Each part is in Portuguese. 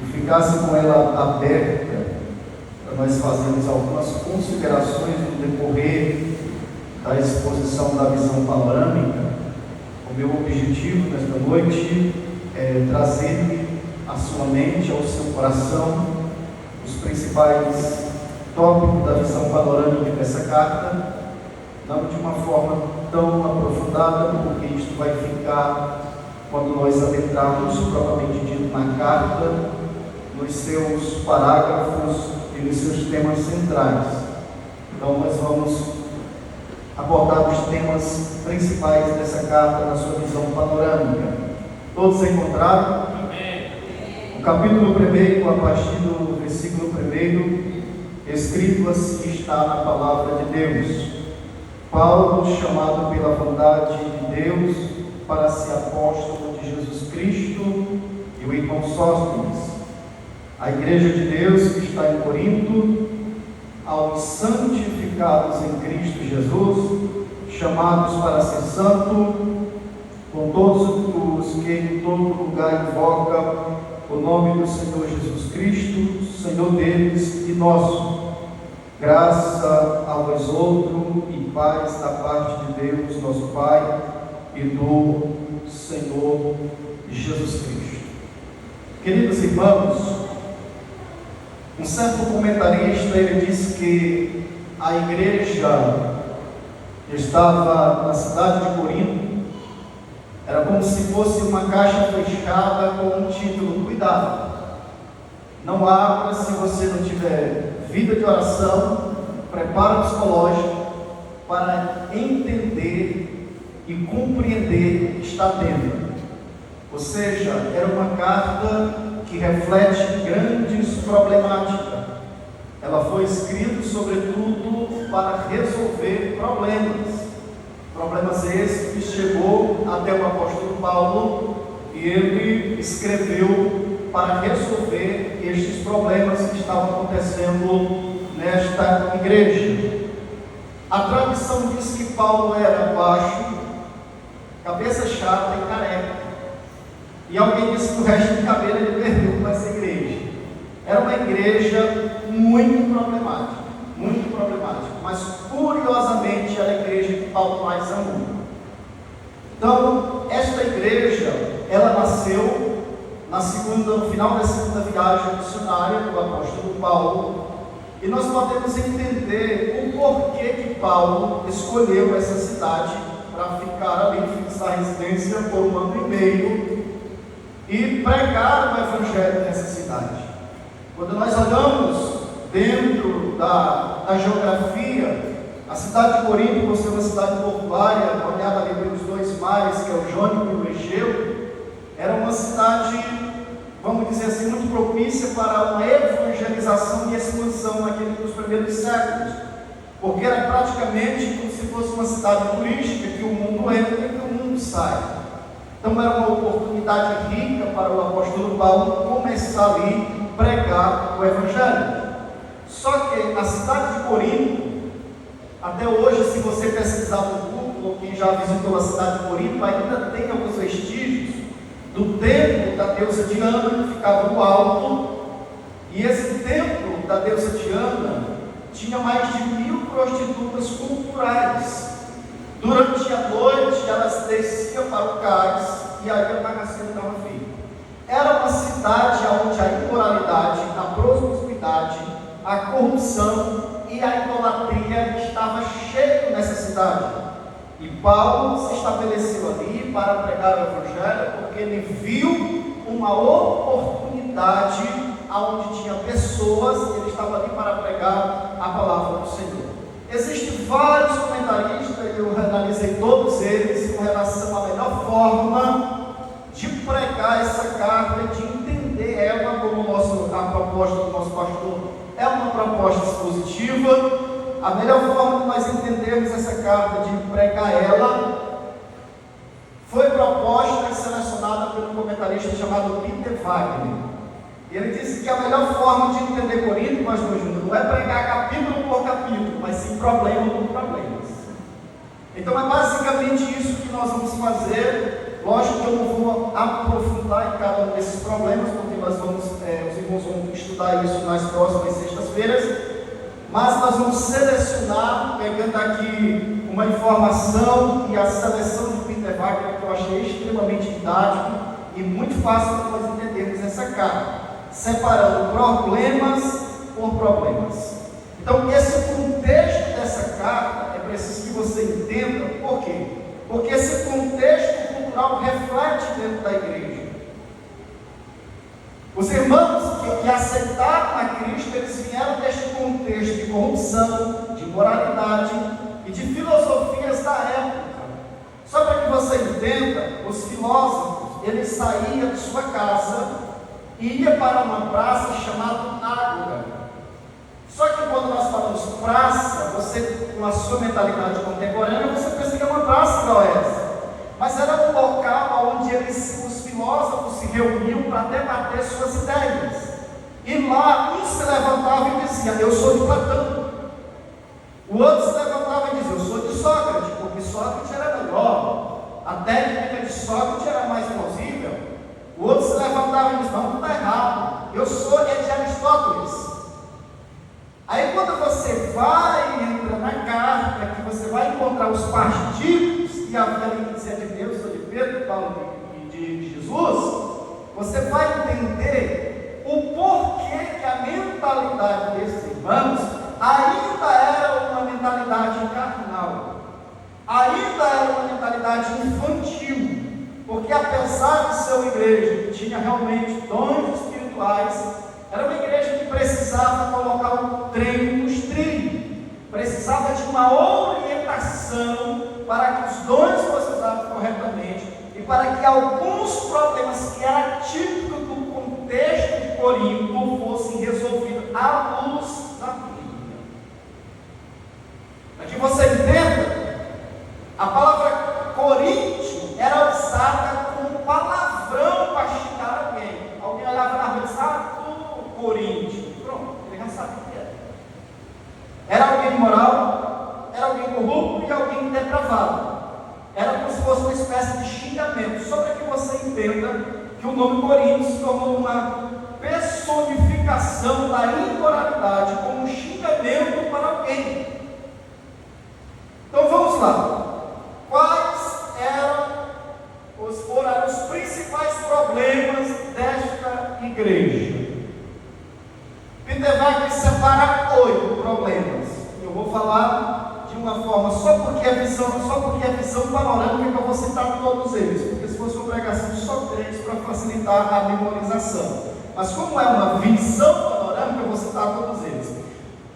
e ficasse com ela aberta para nós fazermos algumas considerações no decorrer da exposição da visão panorâmica. O meu objetivo nesta noite é trazer à sua mente, ao seu coração, os principais tópicos da visão panorâmica dessa carta, não de uma forma tão aprofundada, porque isto vai ficar quando nós adentrarmos propriamente dito na carta, nos seus parágrafos e nos seus temas centrais. Então nós vamos abordar os temas principais dessa carta na sua visão panorâmica. Todos encontraram? Amém. O capítulo 1, a partir do versículo 1, escrito assim está na palavra de Deus: Paulo, chamado pela vontade de Deus para ser apóstolo de Jesus Cristo, e o irmão Sóstenes, a igreja de Deus que está em Corinto, aos santificados em Cristo Jesus, chamados para ser santo, com todos os que em todo lugar invocam o nome do Senhor Jesus Cristo, Senhor deles e nosso. Graça a vós outros e paz da parte de Deus, nosso Pai, e do Senhor Jesus Cristo. Queridos irmãos, um certo comentarista, ele disse que a igreja estava na cidade de Corinto, era como se fosse uma caixa fechada com um título: cuidado, não abra se você não tiver vida de oração, preparo psicológico para entender e compreender o que está dentro. Ou seja, era uma carta que reflete grandes problemáticas. Ela foi escrita sobretudo para resolver problemas esses que chegou até o apóstolo Paulo, e ele escreveu para resolver estes problemas que estavam acontecendo nesta igreja. A tradição diz que Paulo era baixo, cabeça chata e careca, e alguém disse que o resto de cabelo ele perdeu com essa igreja. Era uma igreja muito problemática, mas curiosamente era a igreja que Paulo mais amou. Então, esta igreja, ela nasceu no final da segunda viagem missionária do apóstolo Paulo, e nós podemos entender o porquê que Paulo escolheu essa cidade para ficar ali, fixar residência por 1 ano e meio e pregar o evangelho nessa cidade. Quando nós olhamos dentro da geografia, a cidade de Corinto, por ser uma cidade portuária, olhada ali pelos dois mares, que é o Jônico e o Egeu, era uma cidade, vamos dizer assim, muito propícia para uma evangelização e expansão nos primeiros séculos, porque era praticamente como se fosse uma cidade turística, que o mundo entra e que o mundo sai. Então era uma oportunidade rica para o apóstolo Paulo começar ali a pregar o evangelho. Só que na cidade de Corinto, até hoje, se você pesquisar no Google, ou quem já visitou a cidade de Corinto, ainda tem alguns vestígios do templo da deusa Diana, que ficava no alto, e esse templo da deusa Diana tinha mais de 1000 prostitutas culturais. Durante a noite, elas desciam para o cais, e aí a bagaceira estava feita. Era uma cidade onde a imoralidade, a promiscuidade, a corrupção e a idolatria estava cheio nessa cidade. E Paulo se estabeleceu ali para pregar o evangelho, porque ele viu uma oportunidade onde tinha pessoas, ele estava ali para pregar a palavra do Senhor. Existem vários comentaristas, eu analisei todos eles com relação à melhor forma de pregar essa carta, de entender ela como a proposta do nosso pastor é uma proposta expositiva. A melhor forma de nós entendermos essa carta, de pregar ela, foi proposta e selecionada por um comentarista chamado Peter Wagner. Ele disse que a melhor forma de entender Corinto, pastor Júnior, não é pregar capítulo por capítulo, mas sim problema por problemas. Então é basicamente isso que nós vamos fazer Lógico que eu não vou aprofundar em cada um desses problemas, porque os irmãos vão estudar isso nas próximas sextas-feiras, mas nós vamos selecionar, pegando aqui uma informação e a seleção de Peter Wagner, que eu achei extremamente didático e muito fácil para nós entendermos essa carta, separando problemas por problemas. Então, esse contexto dessa carta é preciso que você entenda. Por quê? Porque esse contexto cultural reflete dentro da igreja. Os irmãos que aceitaram a Cristo, eles vieram deste contexto de corrupção, de moralidade e de filosofias da época. Só para que você entenda, os filósofos, eles saíam de sua casa e iam para uma praça chamada Ágora. Só que quando nós falamos praça, você, com a sua mentalidade contemporânea, você pensa que é uma praça igual essa. Mas era um local onde os filósofos se reuniam para debater suas ideias. E lá, um se levantava e dizia: eu sou de Platão. O outro se levantava e dizia: eu sou de Sócrates, porque Sócrates era melhor. A técnica de Sócrates era mais plausível. O outro se levantava e dizia: não, está errado. Eu sou de Aristóteles. Aí quando você entra na carta, que você vai encontrar os partidos, e havia ali que dizia de Deus, ou de Pedro, Paulo e de Jesus, você vai entender o porquê que a mentalidade desses irmãos ainda era uma mentalidade carnal, ainda era uma mentalidade infantil, porque apesar de ser uma igreja que tinha realmente dons espirituais, era uma igreja que precisava colocar um treino nos trilhos, precisava de uma orientação para que os dons fossem usados corretamente e para que alguns problemas que eram típicos do contexto de Corinto fossem resolvidos à luz da Bíblia. Para que você entenda, a palavra coríntio era usada como palavrão para xingar alguém. Alguém olhava na rua e disse: Coríntio, pronto, ele já sabe o que era. Era alguém imoral, era alguém corrupto e alguém depravado. Era como se fosse uma espécie de xingamento, só para que você entenda que o nome Coríntio se tornou uma personificação da imoralidade, como um xingamento para alguém. Então vamos lá. Quais foram os principais problemas desta igreja? Peter Wagner separa 8 problemas. Eu vou falar de uma forma, só porque é visão panorâmica, que eu vou citar todos eles, porque se fosse uma pregação só 3 para facilitar a memorização. Mas como é uma visão panorâmica, eu vou citar todos eles.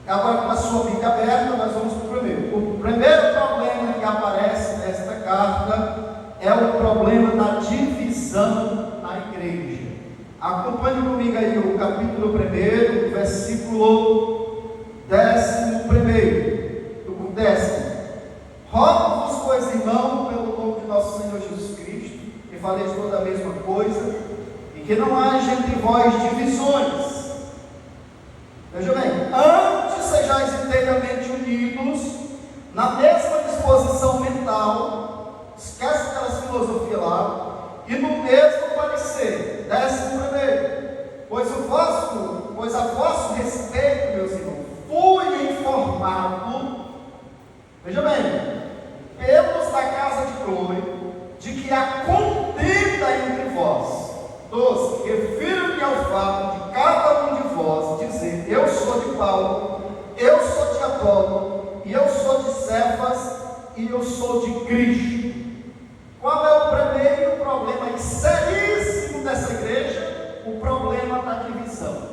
Agora, com a sua Bíblia aberta, nós vamos para o primeiro. O primeiro problema que aparece nesta carta é o problema da divisão na igreja. Acompanhe comigo aí o capítulo 1, versículo 11. Rogo-vos, pois, irmão, pelo nome de nosso Senhor Jesus Cristo, que faleis toda a mesma coisa, e que não haja entre vós divisões. Veja bem, antes sejais inteiramente unidos, na mesma disposição mental, esquece aquelas filosofias lá, e no mesmo parecer. 11. Pois a vosso respeito, meus irmãos, fui informado, veja bem, pelos da casa de Chloe, de que há contenda entre vós. 12. Refiro-me ao fato de cada um de vós dizer: eu sou de Paulo, eu sou de Apolo, e eu sou de Cefas, e eu sou de Cristo. Qual é o primeiro problema seríssimo dessa igreja? O problema da divisão.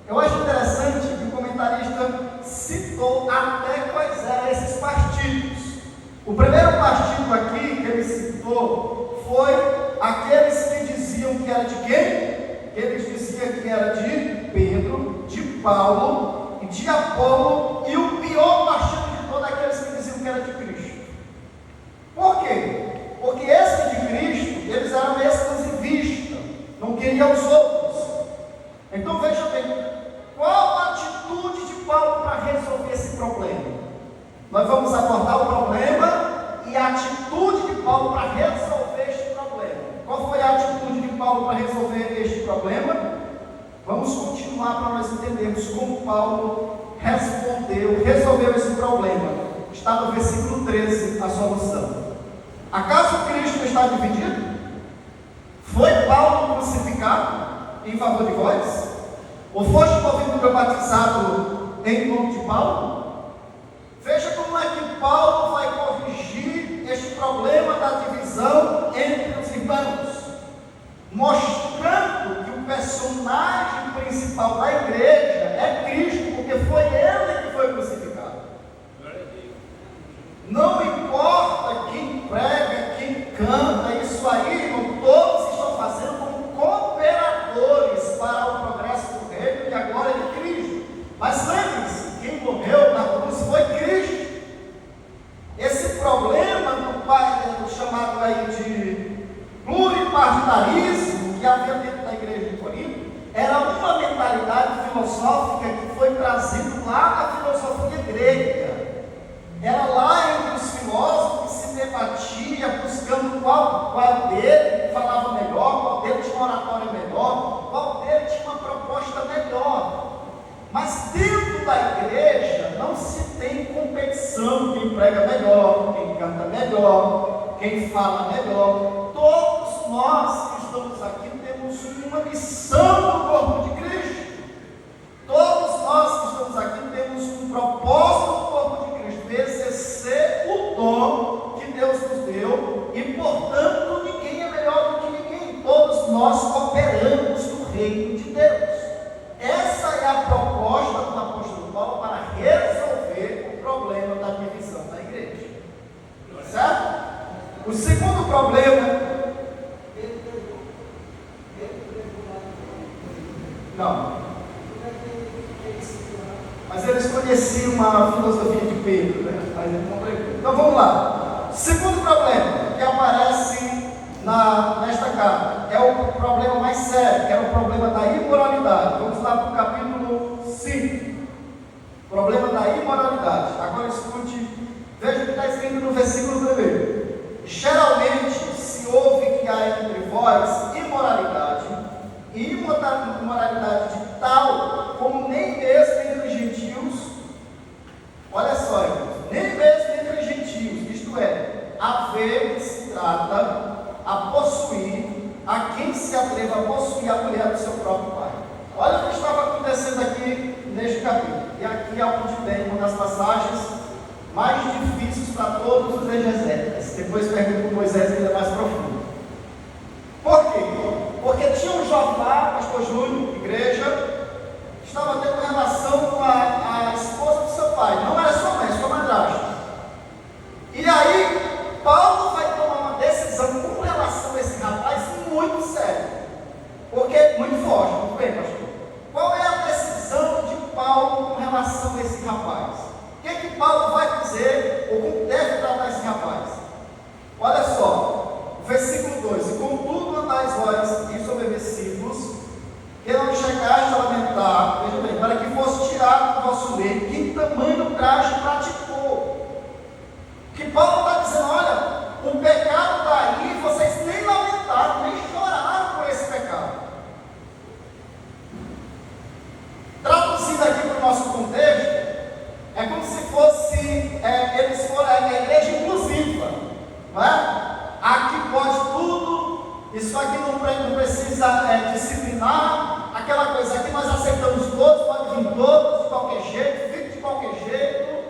Eu acho interessante que o comentarista citou até quais eram esses partidos. O primeiro partido aqui que ele citou foi aqueles que diziam que era de quem? Eles diziam que era de Pedro, de Paulo e de Apolo, e o pior partido de todos aqueles que diziam que era de Cristo. Por quê? Porque esse de Cristo, eles eram exclusivistas, não queriam os outros. Então veja bem, qual a atitude de Paulo para resolver esse problema? Nós vamos abordar o problema e a atitude de Paulo para resolver este problema. problema? Vamos continuar para nós entendermos como Paulo resolveu esse problema. Está no versículo 13 a solução. Acaso Cristo está dividido? Foi Paulo crucificado em favor de vós? Ou foste porventura batizado em nome de Paulo? Veja como é que Paulo vai corrigir este problema da divisão entre os irmãos, mostrando que o personagem principal da igreja é Cristo, porque foi ele que foi crucificado. Não importa quem prega, quem canta, isso aí, irmão, todos estão fazendo como cooperadores para o progresso do reino e a glória de Cristo. Mas lembre-se, quem morreu na cruz foi Cristo. Esse problema do chamado aí de pluripartidarismo que havia dentro da igreja de Corinto era uma mentalidade filosófica que foi trazido lá da filosofia grega. Era lá entre os filósofos que se debatia, buscando qual dele falava melhor, qual dele tinha uma oratória melhor, qual dele tinha uma proposta melhor. Mas dentro da igreja não se tem competição, quem prega melhor, quem canta melhor, quem fala melhor. Todos nós que estamos aqui temos uma missão no corpo de Cristo. Todos nós que estamos aqui temos um propósito no corpo de Cristo, exercer o dom que Deus nos deu, e portanto ninguém é melhor do que ninguém. Todos nós cooperamos no reino de Deus. Essa é a proposta do apóstolo Paulo para resolver o problema da divisão da igreja. Certo? O segundo problema. Não. Mas eles conheciam a filosofia de Pedro, né? Mas ele não pregou. Então vamos lá. Segundo problema que aparece nesta carta é o problema mais sério, que é o problema da imoralidade. Vamos lá para o capítulo 5. Problema da imoralidade. Agora escute, veja o que está escrito no versículo 1. Geralmente se ouve que há entre vós imoralidade, e imoralidade de tal como nem mesmo entre gentios. Olha só, irmãos, nem mesmo entre gentios, isto é, haver que se trata a possuir, a quem se atreva a possuir a mulher do seu próprio pai. Olha o que estava acontecendo aqui neste capítulo. E aqui é onde tem uma das passagens mais difíceis para todos os exegetas. Depois pergunto para Moisés, ainda mais profundo. Por quê? Porque tinha um jovem lá, pastor Júnior, igreja, estava tendo relação com a esposa do seu pai. Não era sua mãe, sua madrasta. E aí, Paulo vai tomar uma decisão com relação a esse rapaz muito séria. Porque, muito forte, muito bem, pastor. Qual é a decisão de Paulo com relação a esse rapaz? O que Paulo vai dizer, ou como deve tratar esse rapaz? Olha só, versículo 2: E contudo andais vós ensoberbecidos, que não chegaste a lamentar, veja bem, para que fosse tirado do vosso meio, que tamanho traje praticou. Que Paulo está dizendo, olha, o pecado está aí, vocês nem lamentaram, nem choraram por esse pecado. Traduzindo aqui para o nosso contexto, é como se fosse, eles foram a igreja inclusiva, não é? Aqui pode tudo, isso aqui não precisa disciplinar, aquela coisa aqui nós aceitamos todos, pode vir todos, de qualquer jeito, fique de qualquer jeito.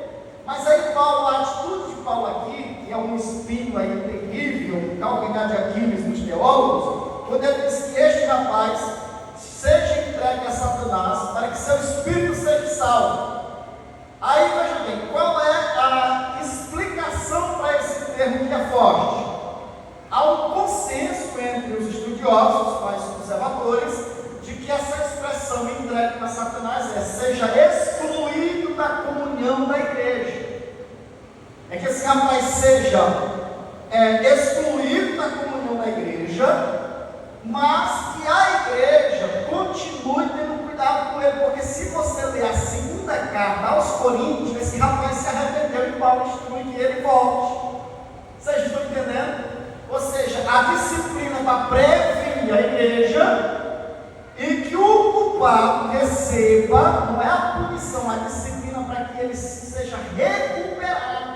Mas aí Paulo, a atitude de Paulo aqui, que é um espinho aí terrível, um calcanhar de Aquiles nos teólogos, quando ele diz que este rapaz seja entregue a Satanás, para que seu espírito seja salvo. Aí veja bem, qual é a explicação para esse termo que é forte? Há um consenso entre os estudiosos, mais conservadores, de que essa expressão entregue a Satanás seja excluído da comunhão da igreja. É que esse rapaz seja excluído da comunhão da igreja, mas que a igreja continue tendo cuidado com ele, porque se você ler a segunda carta aos Coríntios, esse rapaz se arrependeu e Paulo instrui que ele volte. Vocês estão entendendo? Ou seja, a disciplina para prevenir a igreja, e culpado receba, não é a punição, a disciplina para que ele seja recuperado.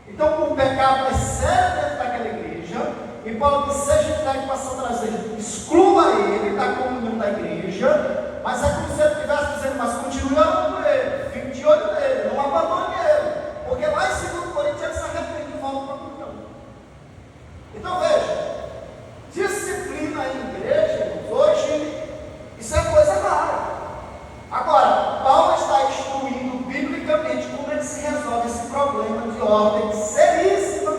Então, o pecado é sério dentro daquela igreja, e Paulo diz: seja entregue para Satanás, exclua ele da comunhão da igreja, mas é como se ele estivesse dizendo: mas continue orando por ele, fique de olho nele, não abandone ele, porque lá em 2 Coríntios ele se arrepende e volta para a comunhão. Então veja, disciplina em igreja, hoje, isso é coisa rara. Agora, Paulo está instruindo biblicamente como é que se resolve esse problema de ordem seríssima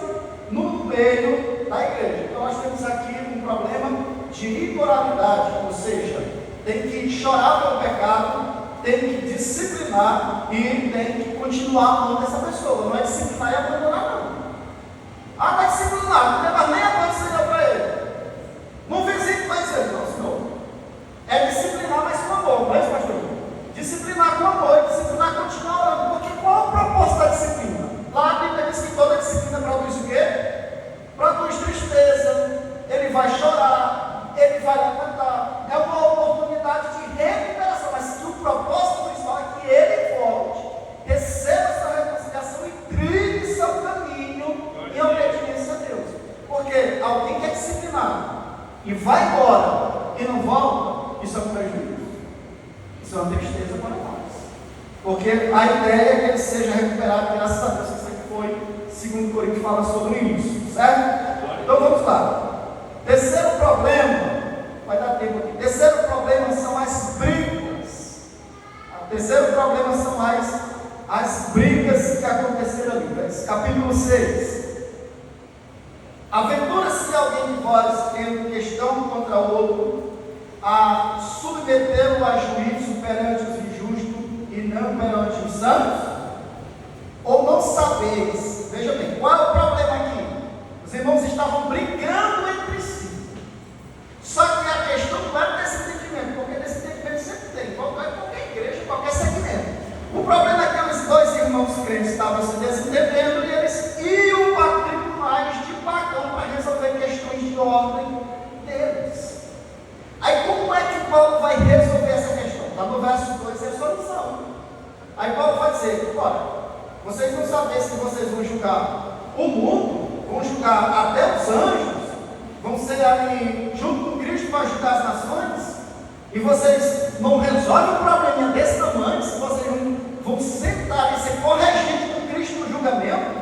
no meio da igreja. Então nós temos aqui um problema de imoralidade, ou seja, tem que chorar pelo pecado, tem que disciplinar e tem que continuar amando essa pessoa. Não é disciplinar e abandonar, não. Ah, vai disciplinar, não leva nem a mão que você deu para ele. Não visite mais ele, não, senhor. É disciplinar, mas com amor, não é isso, pastor? Disciplinar com amor, disciplinar continuar orando. Porque qual é o propósito da disciplina? Lá a Bíblia diz que toda disciplina produz o quê? Produz tristeza, ele vai chorar, ele vai levantar. É uma oportunidade de recuperação, mas que o propósito principal é que ele volte, receba sua reconciliação e trilhe seu caminho em obediência a Deus. Porque alguém que é disciplinado e vai embora e não volta, isso é um prejuízo. Isso é uma tristeza para nós. Porque a ideia é que ele seja recuperado, graças a Deus. Isso aqui foi 2 Coríntios fala sobre isso, certo? Então vamos lá. Terceiro problema, vai dar tempo aqui. Terceiro problema são as brigas. Terceiro problema são as brigas que aconteceram ali. Capítulo 6. Aventura-se alguém de vós tendo questão contra outro, a submetê-lo a juízo perante os injustos e não perante os santos? Ou não sabeis? Veja bem, qual é o problema aqui? Os irmãos estavam brigando entre si. Só que a questão não era desse entendimento, porque desse entendimento sempre tem, qualquer igreja, qualquer segmento. O problema é que os dois irmãos crentes estavam se desentendendo e eles iam para tribunais de pagão para resolver questões de ordem deles. Aí como é que Paulo vai resolver essa questão? Está no verso 2, é a solução. Aí Paulo vai dizer: olha, vocês não sabem se vocês vão julgar o mundo, vão julgar até os anjos, vão ser ali junto com Cristo para ajudar as nações, e vocês não resolvem um probleminha desse tamanho, se vocês vão sentar e ser corrigidos com Cristo no julgamento.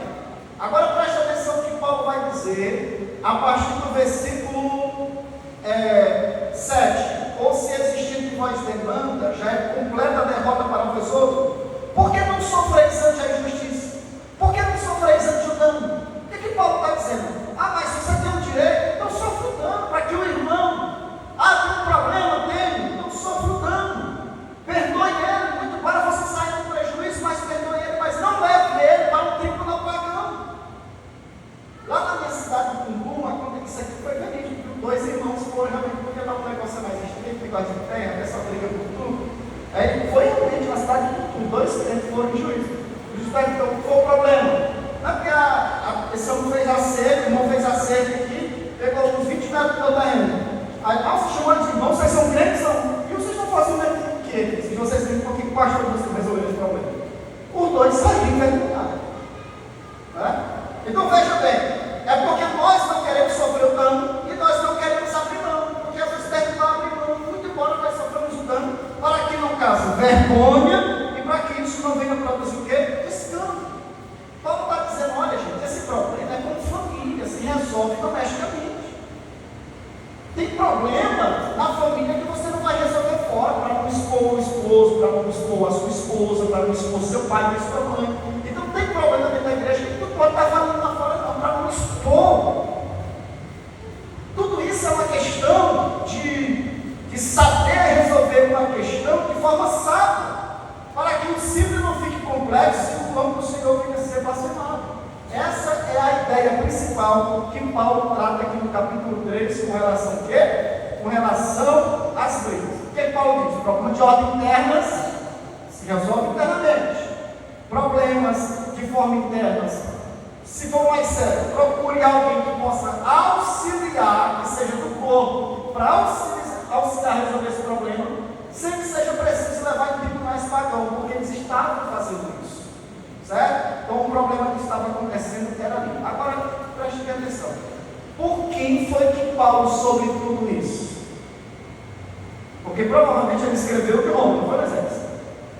Agora preste atenção no que Paulo vai dizer a partir do versículo 7. Ou se existir de vós demanda, já é completa a derrota para o pessoa. Por que não sofreis ante a injustiça? Por que não sofreis ante o dano? O que Paulo está dizendo? Ah, mas se você tem um direito, então sofre o dano, para que o irmão, tem um problema, tem, então sofre o dano. Perdoe ele, muito para você sair do prejuízo, mas perdoe ele, mas não leve ele para um tribunal pagão. Lá na minha cidade de Cumbum, aconteceu que isso aqui foi verídico. Dois irmãos foram realmente, porque estava um negócio mais estreito, negócio de terra, essa briga por tudo. Aí foi realmente na cidade de Cumbum, dois crentes foram em juízo. O juiz perguntou: o que foi o problema? Não é porque esse homem fez acerto, o irmão fez acerto aqui, pegou uns 20 metros do terreno. Aí, se chamando de irmãos, vocês são crentes? São. E vocês estão fazendo o quê? Se vocês têm por que o pastor vocês resolveram esse problema? Os dois saíram envergonhados. Né? Então veja bem, é porque nós não queremos sofrer o dano e nós não queremos abrir mão, porque às vezes deve estar abrindo mão, muito embora nós sofremos o dano, para que não cause vergonha e para que isso não venha produzir o quê? Escândalo. Paulo está dizendo: olha gente, esse problema é como família, se resolve domesticamente. Tem problema na família que você não vai resolver fora, para não expor o esposo, para não expor a sua esposa, para não expor seu pai e sua mãe. Então tem problema dentro da igreja que tu pode estar falando lá fora, não, para não expor. Tudo isso é uma questão de saber resolver uma questão de forma sábia, para que o simples não fique complexo e o plano do Senhor venha a ser vacinado. Essa é a ideia principal que Paulo trata aqui no capítulo 3, com relação a quê? Com relação às brigas. O que Paulo diz? Problemas de ordem internas se resolve internamente. Problemas de forma interna, se for mais sério, procure alguém que possa auxiliar, que seja do corpo, para auxiliar a resolver esse problema, sem que Por quem foi que Paulo soube tudo isso? Porque provavelmente ele escreveu de Roma, não foi no exército.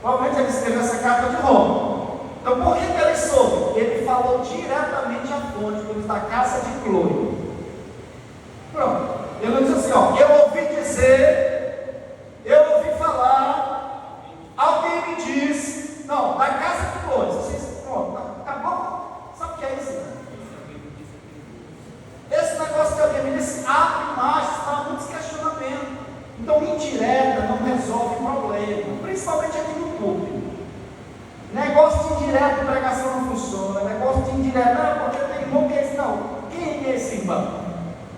Provavelmente ele escreveu essa carta de Roma. Então por que ele soube? Ele falou diretamente à fonte, como da casa de Clói. Pronto. Ele não disse assim, ó, eu ouvi dizer, eu ouvi falar, alguém me disse, não, da casa de Clói. Pronto, acabou. Sabe o que é isso? Esse negócio que alguém me disse abre mais, há muitos questionamentos. Então, indireta não resolve problema, principalmente aqui no público. Negócio de indireto, pregação não funciona. Negócio de indireto, não, porque tem irmão que é esse, não. Quem é esse irmão?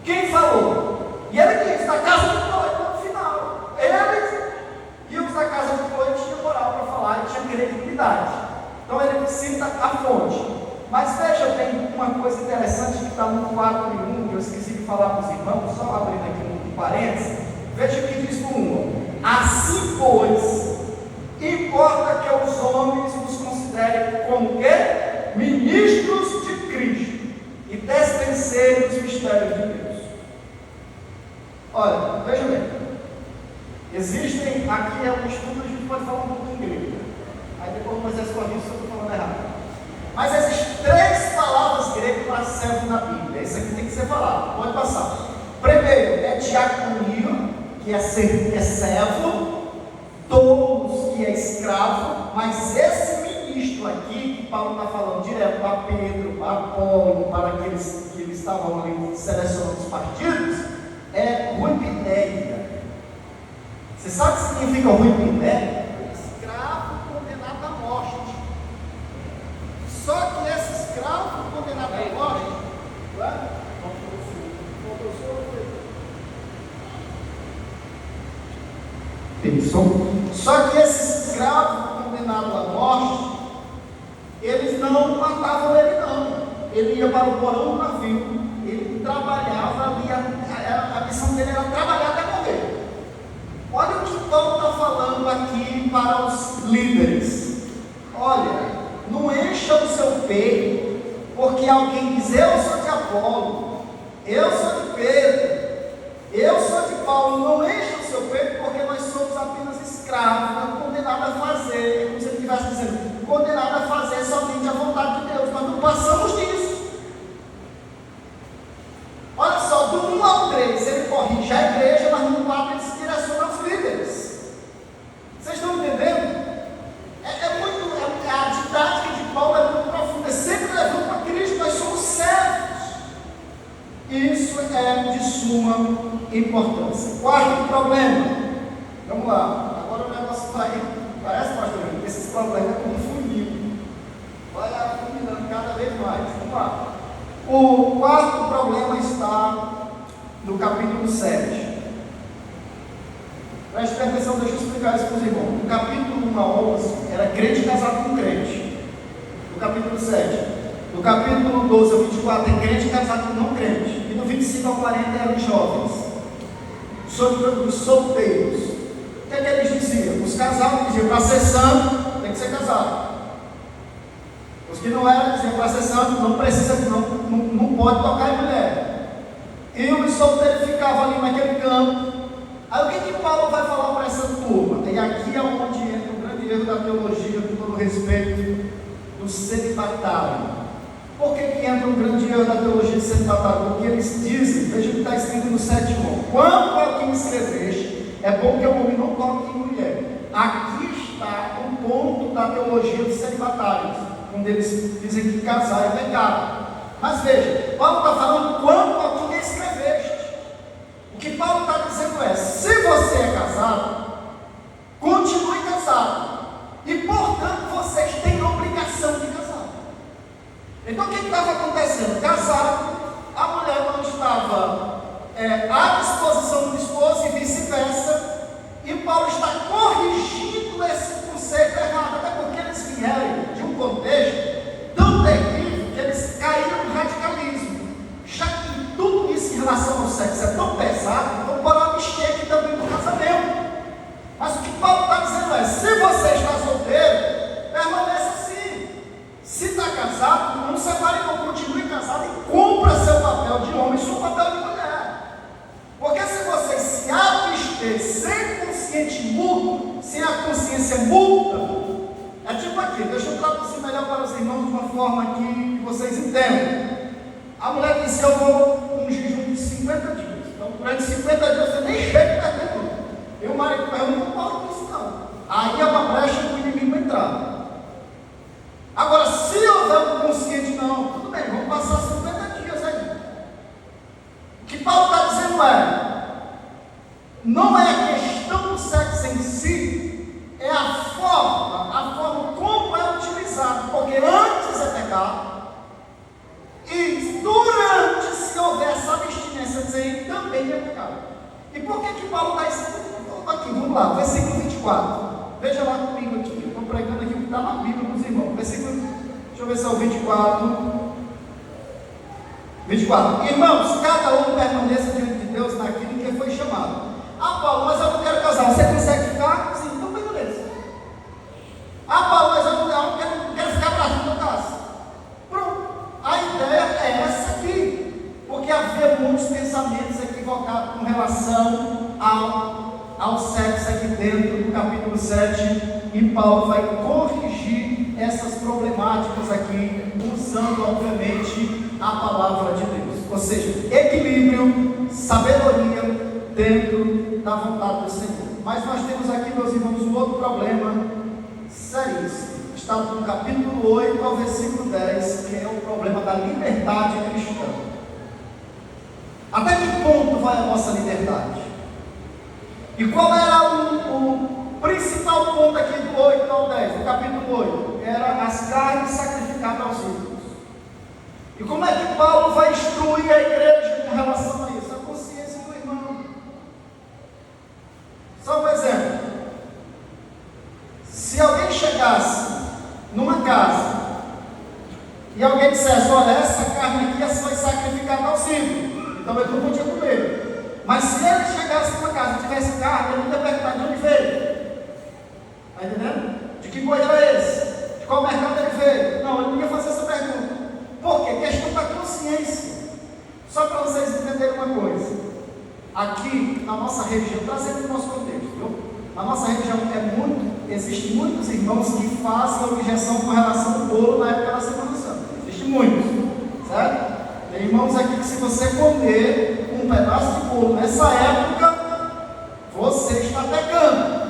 Quem falou? E ele disse, da casa de Clói, no final. Ele e os da casa de Clói tinham moral para falar e tinha credibilidade. Então, ele cita a fonte. Mas veja bem uma coisa interessante que está no 4:1, que eu esqueci de falar para os irmãos, só abrindo aqui um parênteses. Veja o que diz no 1. Assim, pois, importa que os homens os considerem como quê? Ministros de Cristo e despenseiro dos mistérios de Deus. Olha, veja bem. Existem, aqui é um estudo, a gente pode falar um pouco em grego. Aí depois o Moisés corrige se eu estou falando errado. Mas existem 3 palavras gregas para servo na Bíblia. Isso aqui tem que ser falado, pode passar. Primeiro é diaconia, que é servo, doulos, que é escravo, mas esse ministro aqui, que Paulo está falando direto para Pedro, para Apolo, para aqueles que eles estavam ali selecionando os partidos, é ruipinéia. Você sabe o que significa ruipinéia? Escravo condenado à morte. Só que esse escravo condenado à morte, só que esse escravo condenado à morte, eles não matavam ele não. Ele ia para o porão do navio, ele trabalhava ali, a missão dele era trabalhar até morrer. Olha o que Paulo está falando aqui para os líderes. Olha, não encha o seu peito, porque alguém diz, eu sou de Apolo, eu sou de Pedro, eu sou de Paulo. Não encha o seu peito, porque nós somos apenas escravos, condenados a fazer, como se ele estivesse dizendo, condenados a fazer somente a vontade de Deus. Nós não passamos disso. Olha só, do 1 ao 3 ele corrige a igreja, mas no 4 ele se direciona aos líderes. Vocês estão entendendo? A didática de Paulo é muito profunda, sempre levando para Cristo. Nós somos servos. Isso é de suma importância. Quarto problema. Vamos lá. Agora o negócio vai. Parece, pastor, que esses problemas é como funil. Vai afunilando cada vez mais. Vamos lá. O quarto problema está no capítulo 7. Preste atenção, deixa eu explicar isso para os irmãos. No capítulo 1 a 11, era crente casado com crente. No capítulo 7. No capítulo 12 ao 24, é crente casado com não crente. E no 25 ao 40 eram os jovens. Os solteiros. O que é que eles diziam? Os casados diziam, para ser santo, tem que ser casado. Os que não eram diziam, para ser santo, não precisa, não pode tocar em mulher. E os solteiros ficavam ali naquele campo. Aí o que Paulo vai falar para essa turma? E aqui é onde entra o grande erro da teologia, com todo respeito, do celibatário. Por que entra um grande erro da teologia do celibatário? Porque eles dizem, veja o que está escrito no 7:1. Quanto ao que me escreveste, é bom que o homem não toque em mulher. Aqui está um ponto da teologia dos celibatários, onde eles dizem que casar é pecado. Mas veja, Paulo está falando quanto ao que me escreveste. O que Paulo está dizendo é, se você é casado, continue casado. E, portanto, vocês têm obrigação de casar. Então, o que estava acontecendo? Casado, a mulher não estava à disposição do esposo e vice-versa. E Paulo está corrigindo esse conceito errado, até porque eles vieram de um contexto tão terrível que eles caíram no radicalismo. Já que tudo isso em relação ao sexo é tão pesado, então Paulo mexer aqui também no casamento. sem consciente multa, sem a consciência multa, é tipo aqui, deixa eu traduzir melhor para os irmãos de uma forma que vocês entendam. A mulher disse: eu vou um jejum de 50 dias. Então, durante 50 dias você nem chega e perder tudo. E o marido eu não concordo com isso não. Aí é uma brecha para o inimigo entrar. Agora, se houver um consciente, não, tudo bem, vamos passar 50 dias aí. O que Paulo está dizendo não é a questão do sexo em si, é a forma como é utilizado, porque antes é pecado, e durante, se houver essa abstinência de ser, também é pecado. E por que Paulo está ensinando aqui? Vamos lá, versículo 24. Veja lá comigo aqui, eu estou pregando aqui o que está na Bíblia dos irmãos. Versículo, deixa eu ver se é o 24. 24. Irmãos, cada um permaneça diante de Deus naquilo que foi chamado. Ah, Paulo, mas eu não quero casar. Você consegue ficar? Sim, então permaneça. Ah, Paulo, mas eu não quero ficar para junto da casa. Pronto. A ideia é essa aqui. Porque havia muitos pensamentos equivocados com relação ao sexo aqui dentro do capítulo 7. E Paulo vai corrigir essas problemáticas aqui, usando, obviamente, a palavra de Deus. Ou seja, equilíbrio, sabedoria dentro da vontade do Senhor. Mas nós temos aqui, meus irmãos, um outro problema seríssimo. Está no capítulo 8 ao versículo 10, que é o problema da liberdade cristã. Até que ponto vai a nossa liberdade? E qual era o principal ponto aqui do 8 ao 10, do capítulo 8? Era as carnes sacrificadas aos ídolos. E como é que Paulo vai instruir a igreja com relação a isso? A consciência do irmão. Só um exemplo. Se alguém chegasse numa casa e alguém dissesse: olha, essa carne aqui foi sacrificada aos ídolos, então ele não podia comer. Mas se ele chegasse numa casa e tivesse carne, ele não ia perguntar de onde veio. Está entendendo? De que boi era esse? De qual mercado ele veio? Não, ele não ia fazer essa pergunta. Por quê? Questão da consciência. Só para vocês entenderem uma coisa. Aqui, na nossa região, trazendo o nosso contexto, viu? Na nossa região existem muitos irmãos que fazem objeção com relação ao bolo na época da Semana Santa. Existem muitos, certo? Tem irmãos aqui que, se você comer um pedaço de bolo nessa época, você está pecando.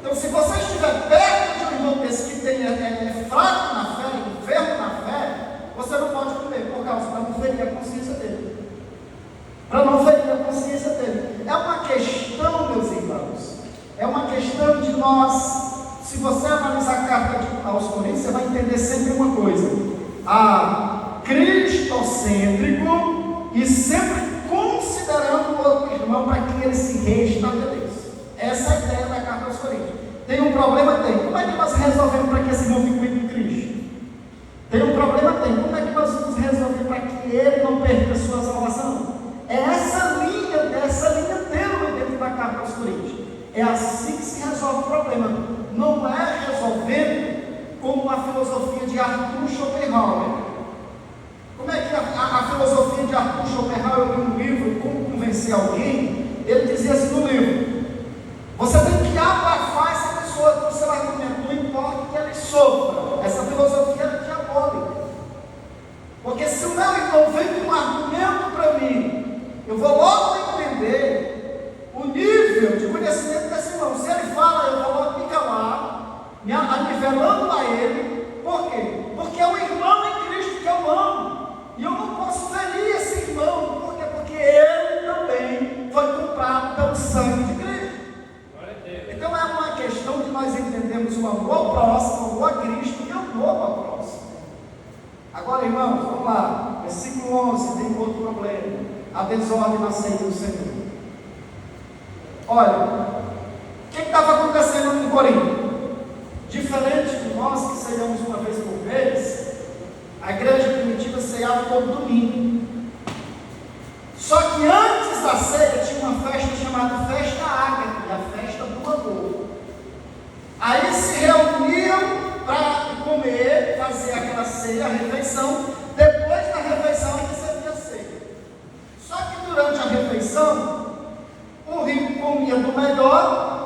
Então, se você estiver perto de um irmão desse que é fraco na fé, enfermo na fé, você não pode comer, por causa para não ferir a consciência dele. Para não ferir a consciência dele. É uma questão, meus irmãos, é uma questão de nós. Se você analisar a carta aos Coríntios, você vai entender sempre uma coisa: cristocêntrico e sempre considerando o outro irmão para que ele se restabeleça. Essa é a ideia da carta aos Coríntios. Tem um problema? Tem. Como é que nós resolvemos para que esse irmão fique em Cristo? Tem um problema? Tem. Como é que nós vamos resolver para que ele não perca a sua salvação? É essa linha tênue dentro da carta aos Coríntios. É assim que se resolve o problema. Não é resolvendo como a filosofia de Arthur Schopenhauer. Como é que a filosofia de Arthur Schopenhauer, no livro Como Convencer Alguém, ele dizia assim no livro: você tem que abafar essa pessoa com o seu argumento, não importa que ele sofra. Essa filosofia é diabólica. Porque se o meu irmão vem com um argumento para mim, eu vou logo entender o nível de conhecimento desse irmão. Se ele fala, eu vou logo me calar, me anivelando a ele. Por quê? Porque é o irmão em Cristo que eu amo. E eu não posso ferir esse irmão. Por quê? Porque ele também foi comprado pelo sangue de Cristo. Então é uma questão de nós entendermos o amor ao próximo, o amor a Cristo e o amor ao próximo. Agora, irmãos, vamos lá. Versículo 11, tem outro problema: a desordem na ceia do Senhor. Olha, o que estava acontecendo em Corinto? Diferente de nós que ceiamos uma vez por mês, a igreja primitiva ceava todo domingo. Só que antes da ceia tinha uma festa chamada Festa Ágape, a festa do amor. Aí se reuniam para comer, fazer aquela ceia, a refeição. Depois da refeição recebia a ceia. Só que durante a refeição, o rico comia do melhor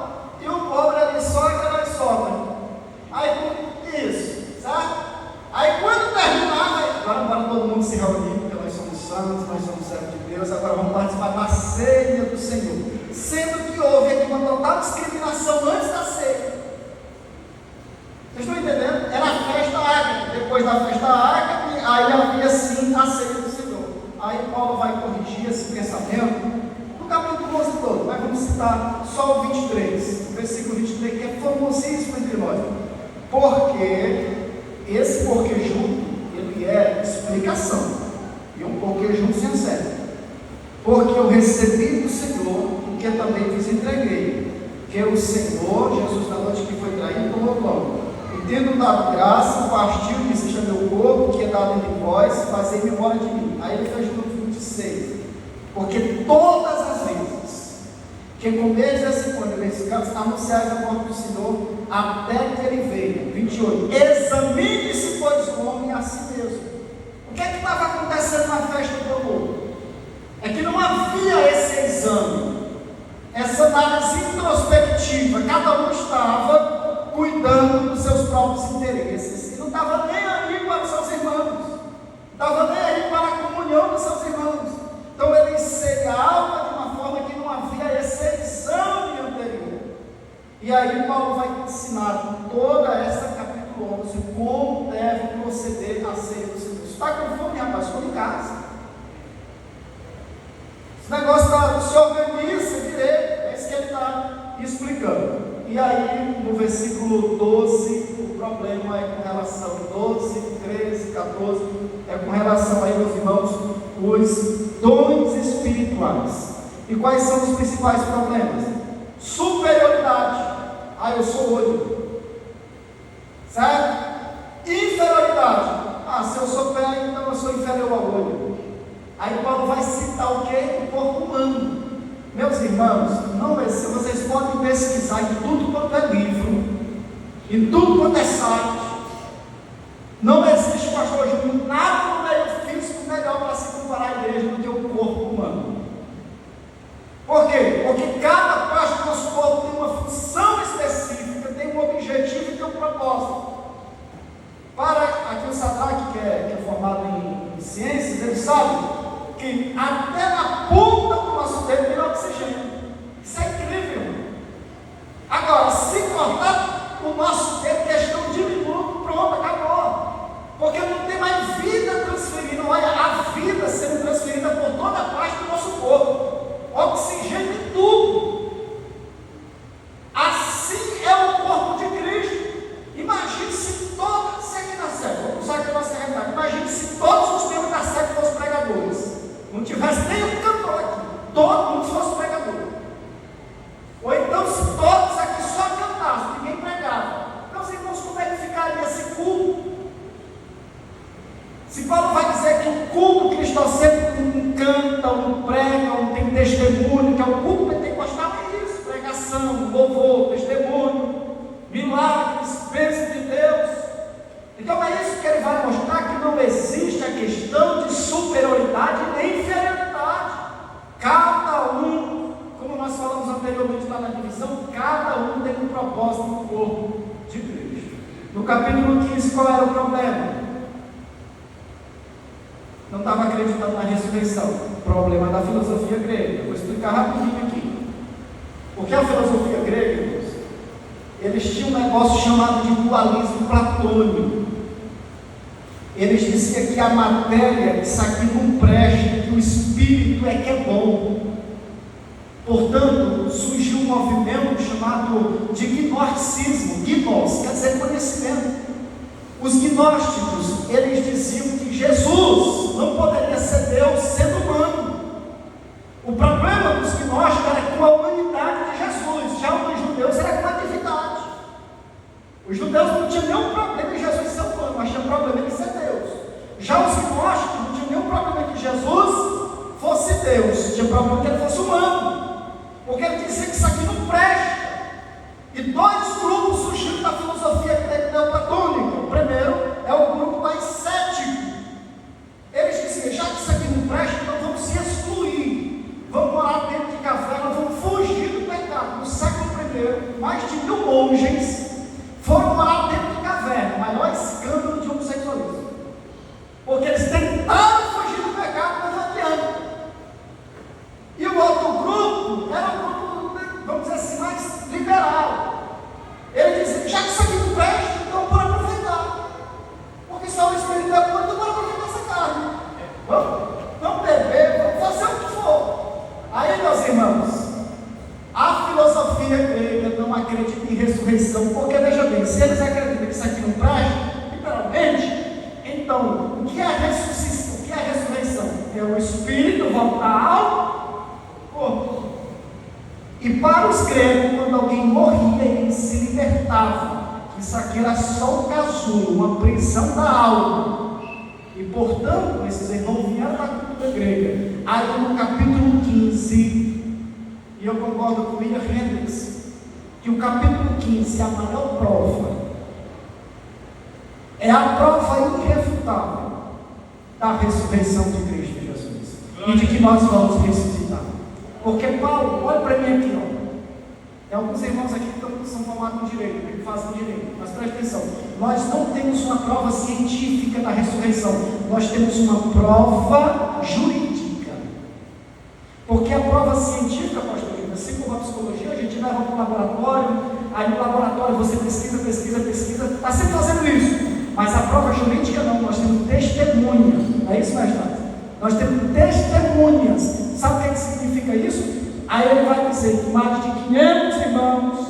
consagração antes da ceia. Vocês estão entendendo? Era a festa ágape. Depois da festa ágape, aí havia sim a ceia do Senhor. Aí Paulo vai corrigir esse pensamento no capítulo 11 todo, mas vamos citar só o 23, o versículo 23, que é famosíssimo entre nós. Porque esse porque junto, ele é explicação, e um porque junto se encerra. Porque eu recebi do Senhor, o que também vos entreguei, que o Senhor, Jesus, na noite que foi traído, tomou pão. E tendo dado graça, partiu e disse: este é meu corpo, que é dado entre vós, fazei memória de mim. Aí ele fez no 26. Porque todas as vezes que comeis esse pão nesse canto, anunciais a morte do Senhor, até que ele venha. 28. Examine-se, pois, o homem a si mesmo. O que é que estava acontecendo na festa do amor? É que não havia esse exame, essa análise introspectiva. Cada um estava cuidando dos seus próprios interesses e não estava nem aí para os seus irmãos, não estava nem aí para a comunhão dos seus irmãos. Então ele ceava de uma forma que não havia esse exame anterior. E aí Paulo vai ensinar toda essa capítulo 11 como deve proceder a ceia do Senhor. Está com fome, rapaz? Come em casa. Esse negócio se organiza direito, é isso que ele está explicando. E aí, no versículo 12, o problema é com relação 12, 13, 14, é com relação aí, meus irmãos, os dons espirituais. E quais são os principais problemas? Superioridade. Eu sou olho. Certo? Inferioridade. Se eu sou pé, então eu sou inferior ao olho. Aí Paulo vai citar o que? O corpo humano. Meus irmãos, vocês podem pesquisar em tudo quanto é livro, em tudo quanto é site. Não existe, pastor Júnior, nada no meio físico melhor para se comparar à igreja do que o corpo humano. Por quê? Porque cada parte do nosso corpo tem uma função específica, tem um objetivo e tem um propósito. Aqui o Sadraque, que é formado em ciências, ele sabe que até na ponta do nosso dedo tem oxigênio. Isso é incrível. Agora, se cortar o nosso dedo, questão de minuto, pronto, acabou. Porque não tem mais vida transferida. Olha, a vida sendo transferida por toda parte do nosso corpo. Oxigênio em tudo. Assim é o corpo de Cristo. Imagine se todos, isso aqui na série, vamos usar aqui a nossa realidade. Imagine se todos os membros da série fossem pregadores. Não tivesse nenhum cantor aqui, todo mundo fosse pregador. Ou então, se todos aqui só cantassem, ninguém pregava. Meus irmãos, como é que ficaria esse culto? Se Paulo vai dizer que o culto cristocêntrico não canta, não prega, não tem testemunho, que é o culto pentecostal, é isso: pregação, louvor, testemunho, milagres, bênção de Deus. Então é isso que ele vai mostrar, que não existe a questão de superioridade nem inferioridade. Cada um, como nós falamos anteriormente lá na divisão, cada um tem um propósito no corpo de Cristo. No capítulo 15, qual era o problema? Não estava acreditando na ressurreição. Problema da filosofia grega. Eu vou explicar rapidinho aqui. Porque a filosofia grega, irmãos, eles tinham um negócio chamado de dualismo platônico. Eles diziam que a matéria, isso aqui não presta, que o espírito é que é bom. Portanto, surgiu um movimento chamado de gnosticismo. Gnos quer dizer conhecimento. Os gnósticos, eles diziam que Jesus não poderia ser Deus sendo humano. O problema dos gnósticos era com a humanidade de Jesus. Já os judeus era com a divindade. Os judeus não tinham nenhum problema em Jesus ser humano, mas tinham problema em ser Deus. Já os gnósticos não tinham nenhum problema em que Jesus fosse Deus, tinha problema em que ele fosse humano, porque ele dizia que isso aqui não presta. E dois grupos surgiram da filosofia neoplatônica. O primeiro é o grupo mais cético. Eles diziam: já que isso aqui não presta, então vamos se excluir, vamos morar dentro de caverna, vamos fugir do pecado. No século I, mais de 1000 monges foram morar dentro de caverna, o maior escândalo de homossexualismo, porque eles tentaram fugir do pecado, mas não adianta. E o outro grupo era um grupo, vamos dizer assim, mais liberal. acreditam em ressurreição, porque veja bem, se eles acreditam que isso aqui não presta, literalmente, então, o que é ressurreição? O que é ressurreição? É o espírito voltar ao corpo. E para os gregos, quando alguém morria, eles se libertavam. Isso aqui era só um casulo, uma prisão da alma. E portanto, esses irmãos vieram da cultura grega. Aí no capítulo 15, e eu concordo com William Hendricks, que o capítulo 15 é a maior prova, é a prova irrefutável da ressurreição de Cristo Jesus e de que nós vamos ressuscitar. Porque Paulo, olha para mim aqui, ó. Tem alguns irmãos aqui que são formados em direito, que fazem direito, mas presta atenção, nós não temos uma prova científica da ressurreição, nós temos uma prova jurídica. Porque a prova científica, pastor, assim como a psicologia, a gente leva para o laboratório, aí no laboratório você pesquisa, está sempre fazendo isso. Mas a prova jurídica não, nós temos testemunha, não é isso, mestrado? Nós temos testemunhas. Sabe o que significa isso? Aí ele vai dizer que mais de 500 irmãos,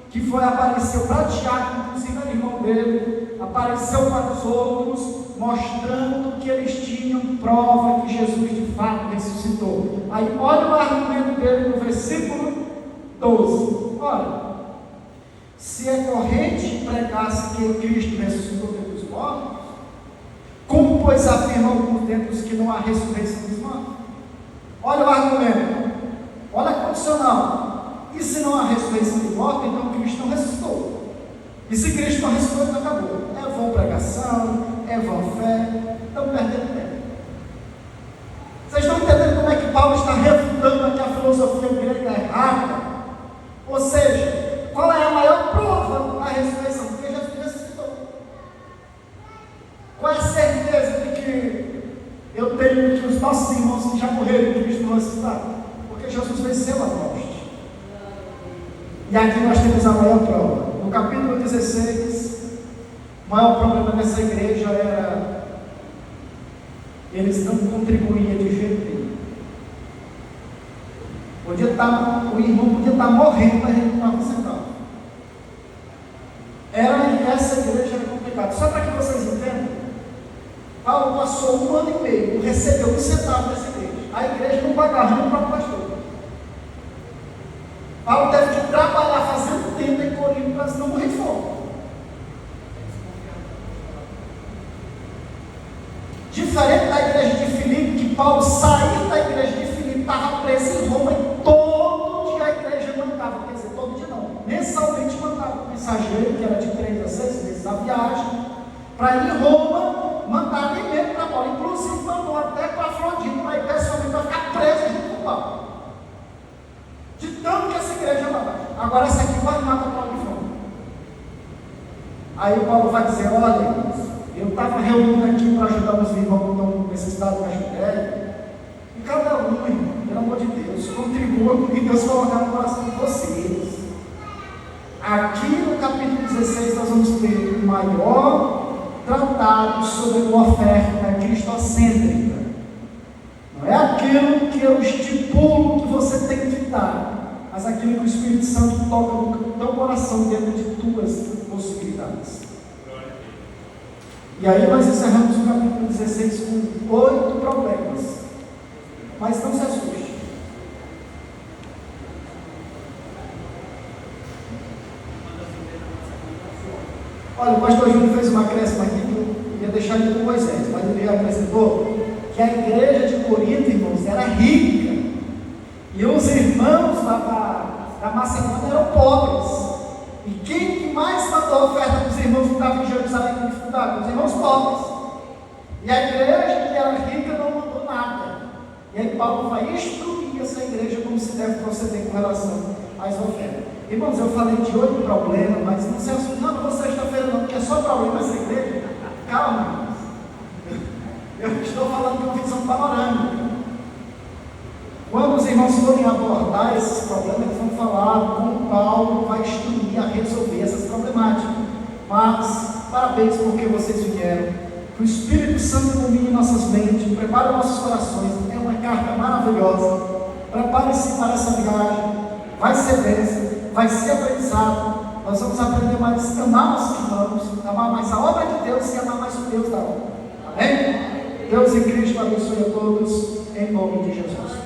que apareceu para Tiago, inclusive era irmão dele, apareceu para os outros, mostrando que eles tinham prova que Jesus de fato ressuscitou. Aí olha o argumento dele no versículo 12. Olha, se é corrente pregasse que Cristo ressuscitou dentre os mortos, como pois afirmam alguns dentre os que não há ressurreição dos mortos? Olha o argumento, olha a condicional. E se não há ressurreição de mortos, então Cristo não ressuscitou. E se Cristo não ressuscitou, então acabou. É vã pregação, é vã fé, estão perdendo tempo. Vocês estão entendendo como é que Paulo está refutando aqui a filosofia grega errada? Ou seja, qual é a maior prova da ressurreição? Porque Jesus ressuscitou. Qual é a certeza de que eu tenho que os nossos irmãos que já morreram em Cristo não ressuscitaram? Porque Jesus venceu a morte. E aqui nós temos a maior prova. No capítulo 16, o maior problema dessa igreja era eles não contribuíam de jeito nenhum. O irmão podia estar morrendo, mas ele não estava sentado. Essa igreja era complicada. Só para que vocês entendam, Paulo passou 1 ano e meio, não recebeu um centavo dessa igreja. A igreja não pagava nem o próprio pastor. Paulo teve que trabalhar fazendo tenda em Corinto para não morrer de fome. Diferente da igreja de Filipe, que Paulo saiu da igreja de Filipe, estava preso em Roma e todo dia a igreja mandava, quer dizer, todo dia não, mensalmente mandava um mensageiro, que era de 3 a 6 meses a viagem, para ir em Roma, mandar alimento para Paulo, inclusive mandou até para Afrodito, para ir pessoalmente para ficar preso junto com Paulo. De tanto que essa igreja mandava. Agora essa aqui vai matar Paulo de fome. Aí o Paulo vai dizer, olha, eu estava reunindo aqui para ajudar os irmãos que estão necessitados da Judéia, e cada um, irmão, pelo amor de Deus, contribua com o que Deus colocar no coração de vocês. Aqui no capítulo 16 nós vamos ter o maior tratado sobre uma oferta cristocêntrica. Não é aquilo que eu estipulo que você tem que dar, mas aquilo que o Espírito Santo toca no teu coração dentro de tuas possibilidades. E aí nós encerramos o capítulo 16 com 8 problemas. Mas não se assuste. Olha, o pastor Júnior fez uma acréscimo aqui que eu ia deixar ele com Moisés, mas ele apresentou que a igreja de Corinto, irmãos, era rica. E os irmãos da Macedônia eram pobres. E quem que mais mandou oferta para os irmãos que estavam em Jerusalém com dificuldade? Os irmãos pobres. E a igreja que era rica não mandou nada. E aí Paulo vai instruir essa igreja como se deve proceder com relação às ofertas. Irmãos, eu falei de 8 problemas, mas não se assustem, não vou sexta-feira não, porque é só problema essa igreja. Calma, irmãos. Eu estou falando de uma visão panorâmica. Quando os irmãos forem abordar esses problemas, eles vão falar como Paulo vai instruir a resolver essas problemáticas. Mas, parabéns porque vocês vieram. Que o Espírito Santo ilumine nossas mentes, prepare nossos corações. É uma carta maravilhosa. Prepare-se para essa viagem. Vai ser bênção. vai ser aprendizado. Nós vamos aprender mais a amar nossos irmãos, amar mais a obra de Deus e amar mais o Deus da obra. Amém? Deus em Cristo abençoe a todos, em nome de Jesus.